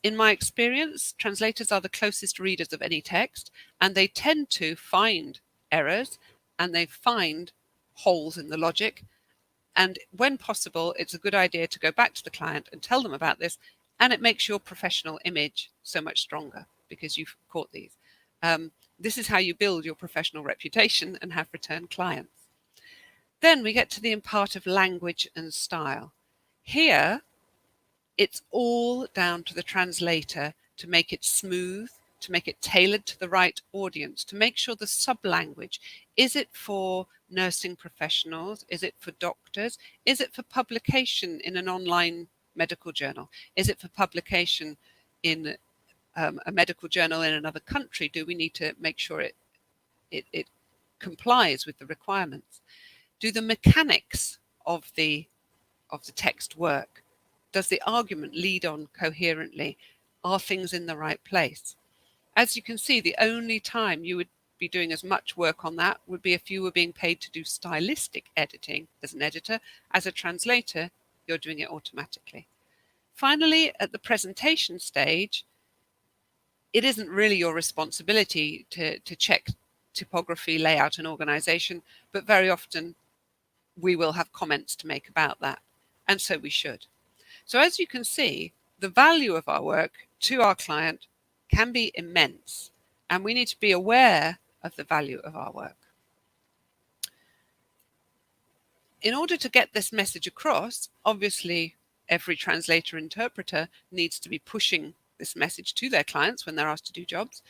in my experience, translators are the closest readers of any text, and they tend to find errors and they find holes in the logic. And when possible, it's a good idea to go back to the client and tell them about this, and it makes your professional image so much stronger because you've caught these. This is how you build your professional reputation and have return clients. Then we get to the part of language and style. Here, it's all down to the translator to make it smooth, to make it tailored to the right audience, to make sure the sub-language, is it for nursing professionals? Is it for doctors? Is it for publication in an online medical journal? Is it for publication in a medical journal in another country? Do we need to make sure it complies with the requirements? Do the mechanics of the text work? Does the argument lead on coherently? Are things in the right place? As you can see, the only time you would be doing as much work on that would be if you were being paid to do stylistic editing as an editor. As a translator, you're doing it automatically. Finally, at the presentation stage, it isn't really your responsibility to check typography, layout, and organization, but very often we will have comments to make about that, and so we should. So as you can see, the value of our work to our client can be immense, and we need to be aware of the value of our work. In order to get this message across, obviously every translator interpreter needs to be pushing this message to their clients when they're asked to do jobs.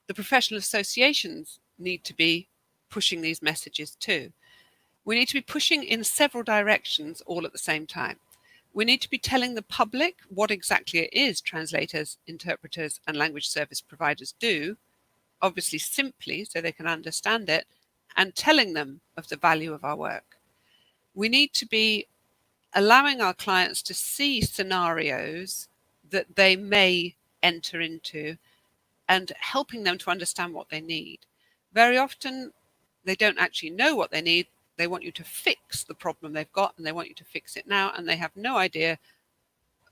The professional associations need to be pushing these messages too. We need to be pushing in several directions all at the same time. We need to be telling the public what exactly it is translators, interpreters, and language service providers do, obviously simply so they can understand it, and telling them of the value of our work. We need to be allowing our clients to see scenarios that they may enter into and helping them to understand what they need. Very often, they don't actually know what they need. They want you to fix the problem they've got, and they want you to fix it now, and they have no idea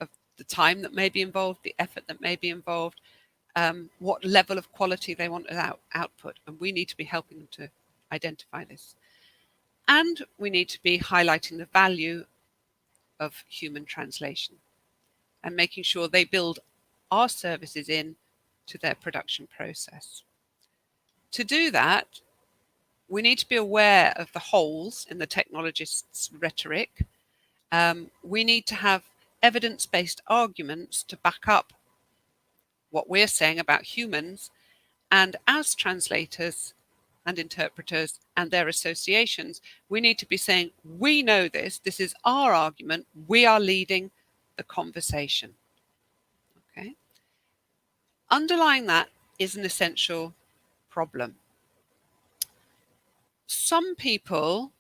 of the time that may be involved, the effort that may be involved, what level of quality they want as output. And we need to be helping them to identify this. And we need to be highlighting the value of human translation and making sure they build our services in to their production process. To do that, we need to be aware of the holes in the technologist's rhetoric. We need to have evidence-based arguments to back up what we're saying about humans. And as translators and interpreters and their associations, we need to be saying, we know this, this is our argument, we are leading the conversation. Okay. Underlying that is an essential problem. Some people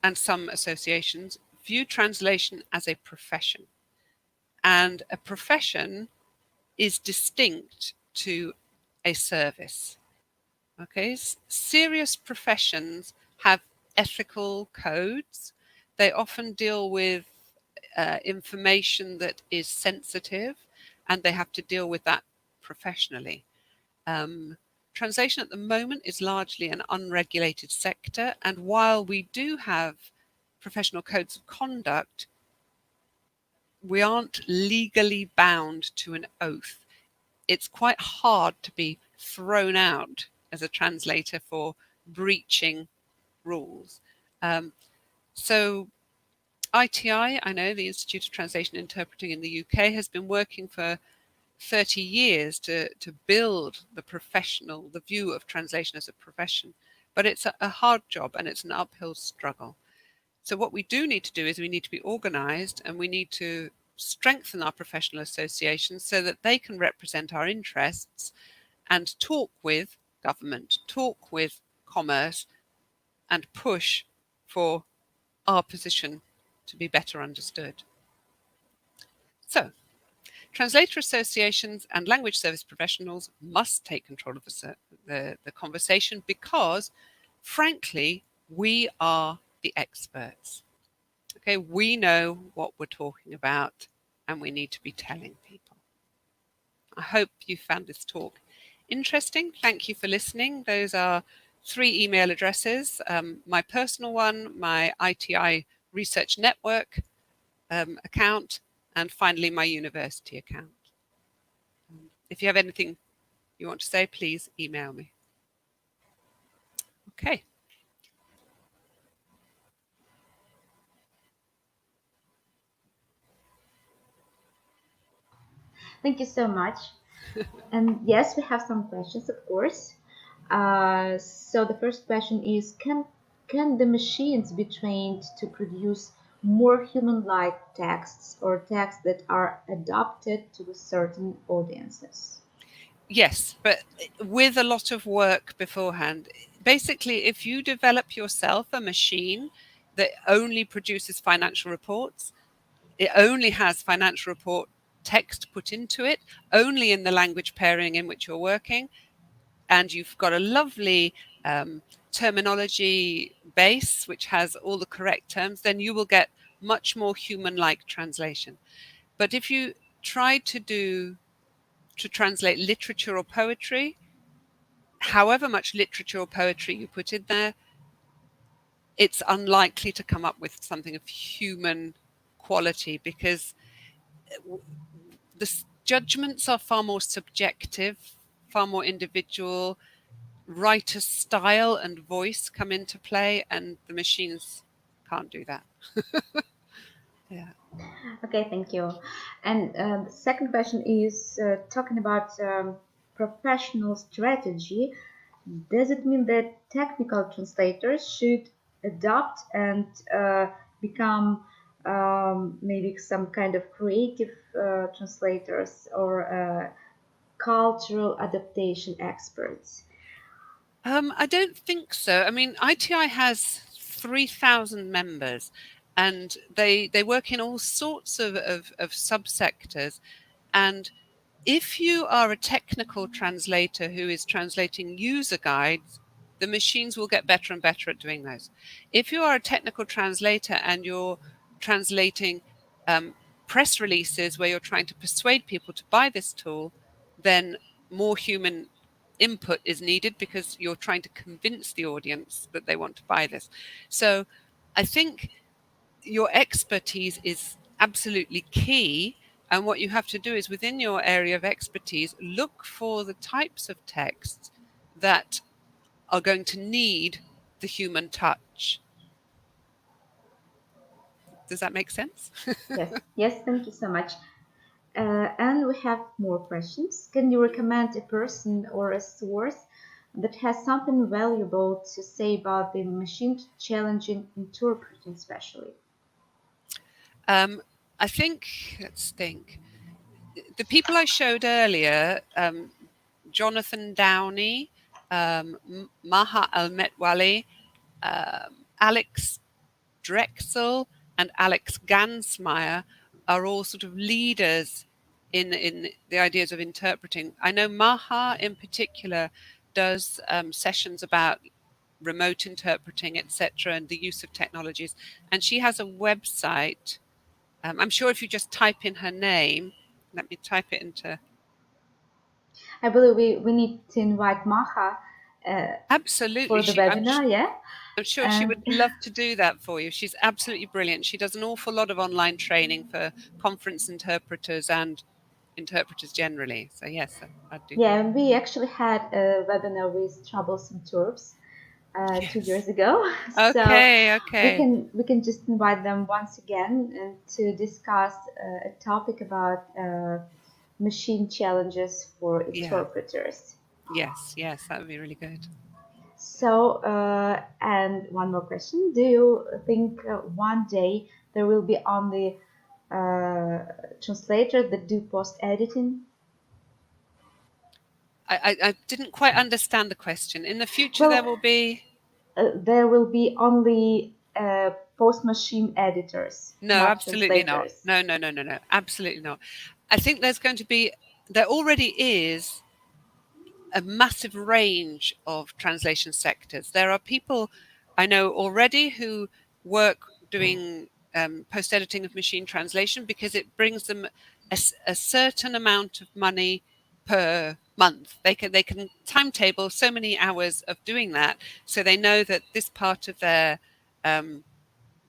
and some associations view translation as a profession, and a profession is distinct to a service. Okay, serious professions have ethical codes. They often deal with information that is sensitive, and they have to deal with that professionally. Translation at the moment is largely an unregulated sector, and while we do have professional codes of conduct, we aren't legally bound to an oath. It's quite hard to be thrown out as a translator for breaching rules. So ITI, I know the Institute of Translation and Interpreting in the UK, has been working for 30 years to build the view of translation as a profession. But it's a hard job and it's an uphill struggle. So what we do need to do is we need to be organised, and we need to strengthen our professional associations so that they can represent our interests and talk with government, talk with commerce, and push for our position to be better understood. So, translator associations and language service professionals must take control of the conversation because, frankly, we are the experts. Okay, we know what we're talking about and we need to be telling people. I hope you found this talk interesting. Thank you for listening. Those are 3 email addresses, my personal one, my ITI Research Network account, and finally my university account. If you have anything you want to say, please email me. Okay. Thank you so much. And yes, we have some questions, of course. So the first question is, can the machines be trained to produce more human-like texts or texts that are adapted to certain audiences? Yes, but with a lot of work beforehand. Basically, if you develop yourself a machine that only produces financial reports, it only has financial report text put into it, only in the language pairing in which you're working, and you've got a lovely terminology base which has all the correct terms, then you will get much more human-like translation. But if you try to translate literature or poetry, however much literature or poetry you put in there, it's unlikely to come up with something of human quality because the judgments are far more subjective, far more individual. Writer's style and voice come into play, and the machines can't do that. Yeah. Okay, thank you. And the second question is talking about professional strategy. Does it mean that technical translators should adopt and become maybe some kind of creative translators or cultural adaptation experts? I don't think so. I mean, ITI has 3,000 members, and they work in all sorts of subsectors. And if you are a technical translator who is translating user guides, the machines will get better and better at doing those. If you are a technical translator and you're translating press releases where you're trying to persuade people to buy this tool, then more human input is needed because you're trying to convince the audience that they want to buy this. So I think your expertise is absolutely key. And what you have to do is within your area of expertise, look for the types of texts that are going to need the human touch. Does that make sense? Yes, thank you so much. And we have more questions. Can you recommend a person or a source that has something valuable to say about the machine challenging interpreting, especially? I think, let's think. The people I showed earlier, Jonathan Downey, Maha Al-Metwali, Alex Drexel, and Alex Gansmeyer are all sort of leaders in the ideas of interpreting. I know Maha in particular does sessions about remote interpreting, etc., and the use of technologies. And she has a website. I'm sure if you just type in her name, let me type it into. I believe we need to invite Maha Absolutely, for the webinar, yeah? I'm sure she would love to do that for you. She's absolutely brilliant. She does an awful lot of online training for conference interpreters and interpreters generally. So yes, I'd do. Yeah, we actually had a webinar with Troublesome Turps 2 years ago. Okay, we can just invite them once again and to discuss a topic about machine challenges for interpreters. Yes, that would be really good. So, and one more question. Do you think one day there will be only translators that do post-editing? I didn't quite understand the question. In the future, there will be... There will be only post-machine editors, No, not absolutely not. translators. No, absolutely not. I think there already is a massive range of translation sectors. There are people I know already who work doing post-editing of machine translation because it brings them a certain amount of money per month. They can timetable so many hours of doing that, so they know that this part of their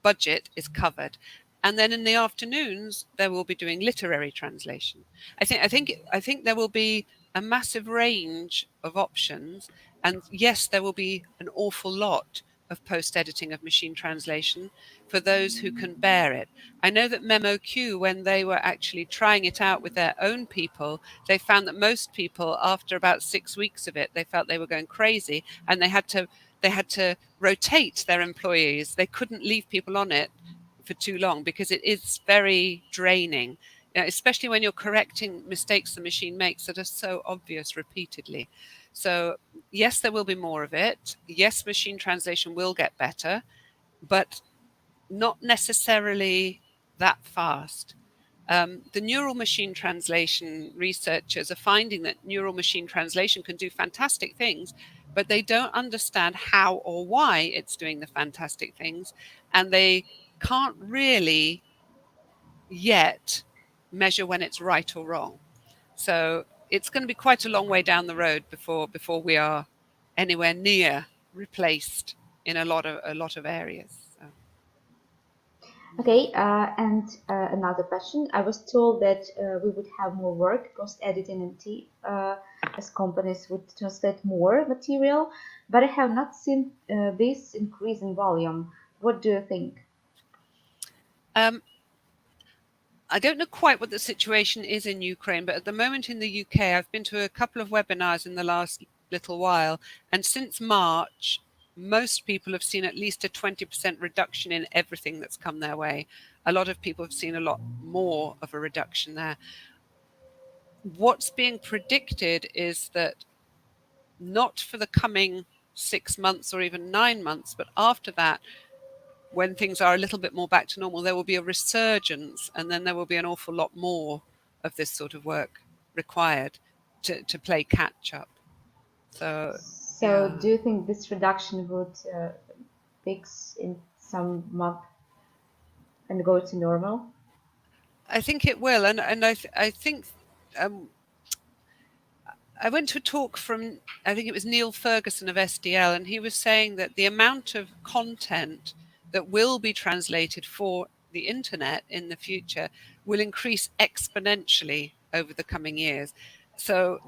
budget is covered. And then in the afternoons, they will be doing literary translation. I think there will be a massive range of options, and yes, there will be an awful lot of post-editing of machine translation for those who can bear it. I know that MemoQ, when they were actually trying it out with their own people, they found that most people, after about 6 weeks of it, they felt they were going crazy, and they had to rotate their employees. They couldn't leave people on it for too long because it is very draining, especially when you're correcting mistakes the machine makes that are so obvious repeatedly. So yes, there will be more of it. Yes, machine translation will get better, but not necessarily that fast. The neural machine translation researchers are finding that neural machine translation can do fantastic things, but they don't understand how or why it's doing the fantastic things, and they can't really yet measure when it's right or wrong. So it's going to be quite a long way down the road before we are anywhere near replaced in a lot of areas. So. Okay, and another question. I was told that we would have more work post-editing as companies would translate more material, but I have not seen this increase in volume. What do you think? I don't know quite what the situation is in Ukraine, but at the moment in the UK, I've been to a couple of webinars in the last little while, and since March, most people have seen at least a 20% reduction in everything that's come their way. A lot of people have seen a lot more of a reduction there. What's being predicted is that not for the coming 6 months or even 9 months, but after that, when things are a little bit more back to normal, there will be a resurgence, and then there will be an awful lot more of this sort of work required to play catch up. So do you think this reduction would fix in some month and go to normal? I think it will, and I think I went to a talk from, I think it was Neil Ferguson of SDL, and he was saying that the amount of content that will be translated for the internet in the future will increase exponentially over the coming years. So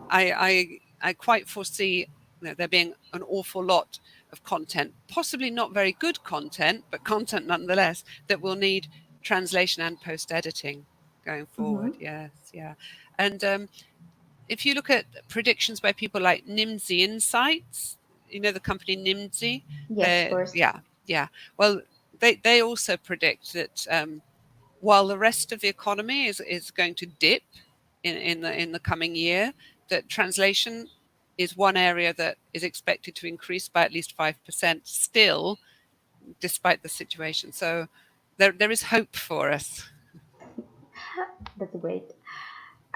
I quite foresee there being an awful lot of content, possibly not very good content, but content nonetheless, that will need translation and post-editing going forward. Yes, yeah. And if you look at predictions by people like Nimdzi Insights, you know the company Nimdzi? Yes, of course. Yeah. Well, they also predict that while the rest of the economy is going to dip in the coming year, that translation is one area that is expected to increase by at least 5% still, despite the situation. So there is hope for us. That's great.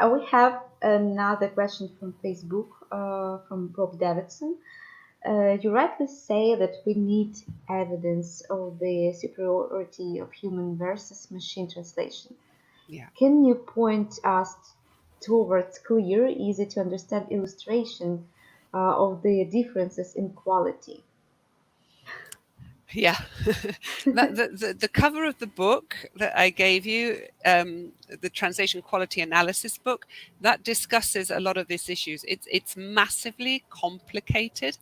We have another question from Facebook from Rob Davidson. You rightly say that we need evidence of the superiority of human versus machine translation. Yeah. Can you point us towards clear, easy to understand illustration of the differences in quality? Yeah, the cover of the book that I gave you, the translation quality analysis book, that discusses a lot of these issues. It's massively complicated,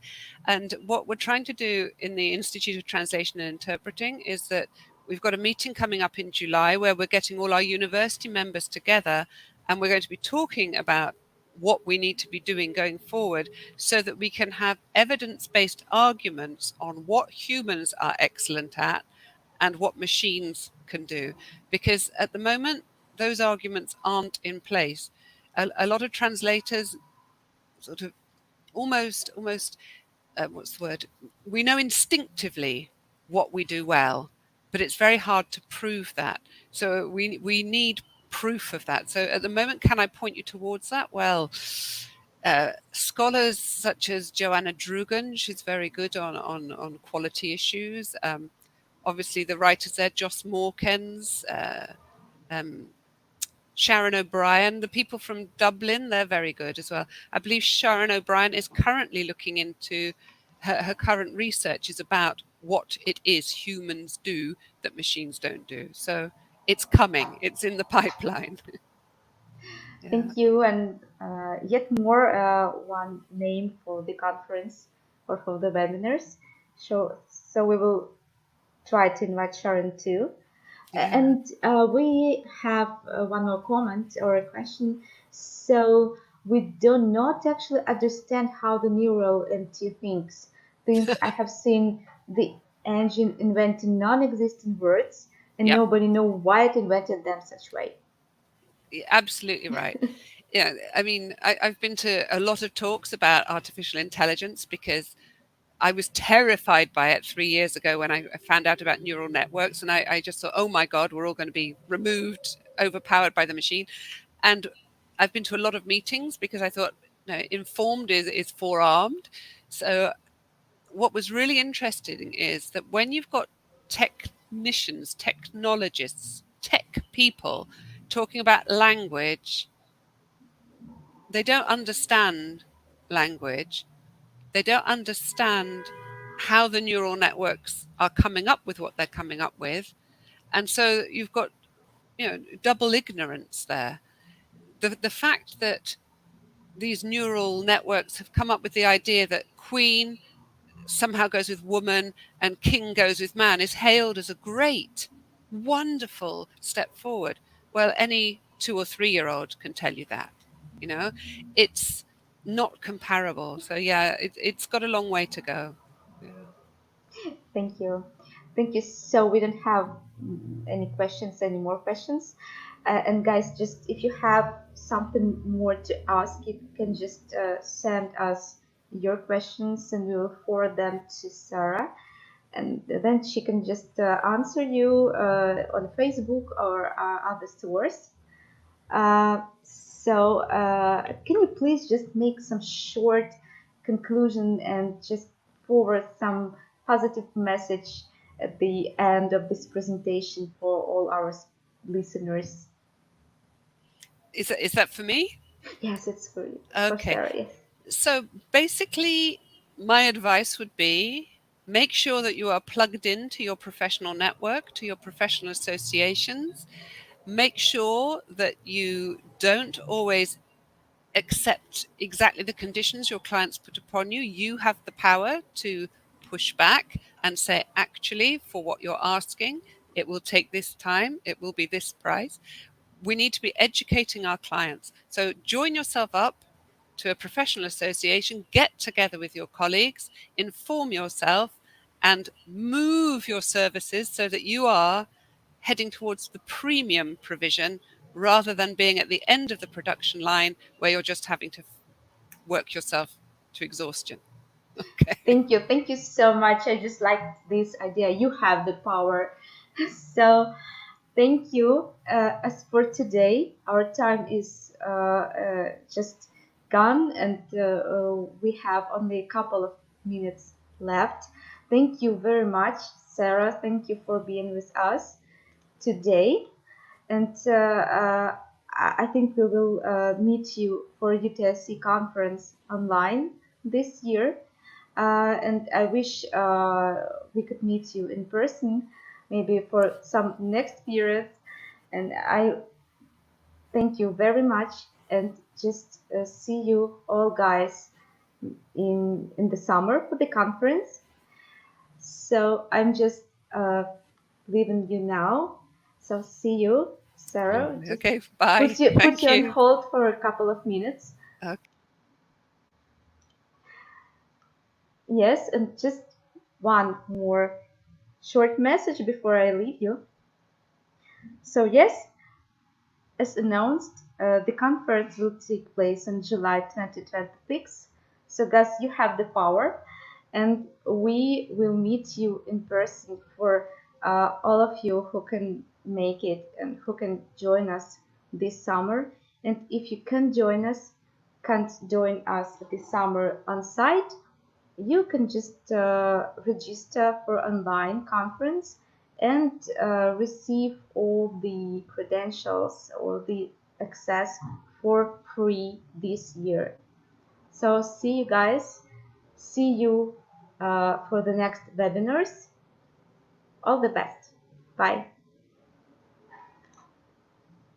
and what we're trying to do in the Institute of Translation and Interpreting is that we've got a meeting coming up in July where we're getting all our university members together, and we're going to be talking about what we need to be doing going forward so that we can have evidence-based arguments on what humans are excellent at and what machines can do. Because at the moment, those arguments aren't in place. A lot of translators sort of almost what's the word? We know instinctively what we do well, but it's very hard to prove that. So we need proof of that. So at the moment, can I point you towards that? Well, scholars such as Joanna Drugan, she's very good on quality issues. Obviously, the writers there, Joss Mawkins, um, Sharon O'Brien, the people from Dublin, they're very good as well. I believe Sharon O'Brien is currently looking into her current research is about what it is humans do that machines don't do. So it's coming, it's in the pipeline. Yeah. Thank you. And yet more one name for the conference or for the webinars. So we will try to invite Sharon too. Yeah. And we have one more comment or a question. So we do not actually understand how the neural entity thinks. Since I have seen the engine inventing non-existent words, and Yep. nobody know why it invented them such way. Absolutely right. Yeah, I mean, I've been to a lot of talks about artificial intelligence because I was terrified by it 3 years ago when I found out about neural networks, and I just thought, oh my God, we're all going to be removed, overpowered by the machine. And I've been to a lot of meetings because I thought, no, informed is forearmed. So what was really interesting is that when you've got technicians, technologists, tech people talking about language, they don't understand language. They don't understand how the neural networks are coming up with what they're coming up with. And so you've got, double ignorance there. The fact that these neural networks have come up with the idea that queen somehow goes with woman and king goes with man is hailed as a great, wonderful step forward. Well, any 2 or 3-year-old can tell you that, it's not comparable. So yeah, it's got a long way to go. Yeah. Thank you. Thank you. So we don't have any more questions. And guys, just if you have something more to ask, you can just send us your questions and we will forward them to Sarah. And then she can just answer you on Facebook or other stores. Can you please just make some short conclusion and just forward some positive message at the end of this presentation for all our listeners. Is that for me? Yes, it's for you. For Okay. Sarah, yes. So basically, my advice would be make sure that you are plugged into your professional network, to your professional associations. Make sure that you don't always accept exactly the conditions your clients put upon you. You have the power to push back and say, actually, for what you're asking, it will take this time, it will be this price. We need to be educating our clients. So join yourself up to a professional association, get together with your colleagues, inform yourself, and move your services so that you are heading towards the premium provision rather than being at the end of the production line where you're just having to work yourself to exhaustion. Okay. Thank you so much. I just like this idea. You have the power. So thank you. As for today, our time is just gone, and we have only a couple of minutes left. Thank you very much, Sarah. Thank you for being with us today. And I think we will meet you for UTIC conference online this year. And I wish we could meet you in person, maybe for some next period. And I thank you very much, and just see you all guys in the summer for the conference. So I'm just leaving you now. So see you, Sarah. Just Okay, bye. put Thank you on you. hold for a couple of minutes. Okay. Yes, and just one more short message before I leave you. So yes, as announced, the conference will take place in July 2026. So guys, you have the power, and we will meet you in person for all of you who can make it and who can join us this summer. And if you can't join us this summer on site, you can just register for online conference and receive all the credentials or the access for free this year. So see you guys. See you for the next webinars. All the best. Bye.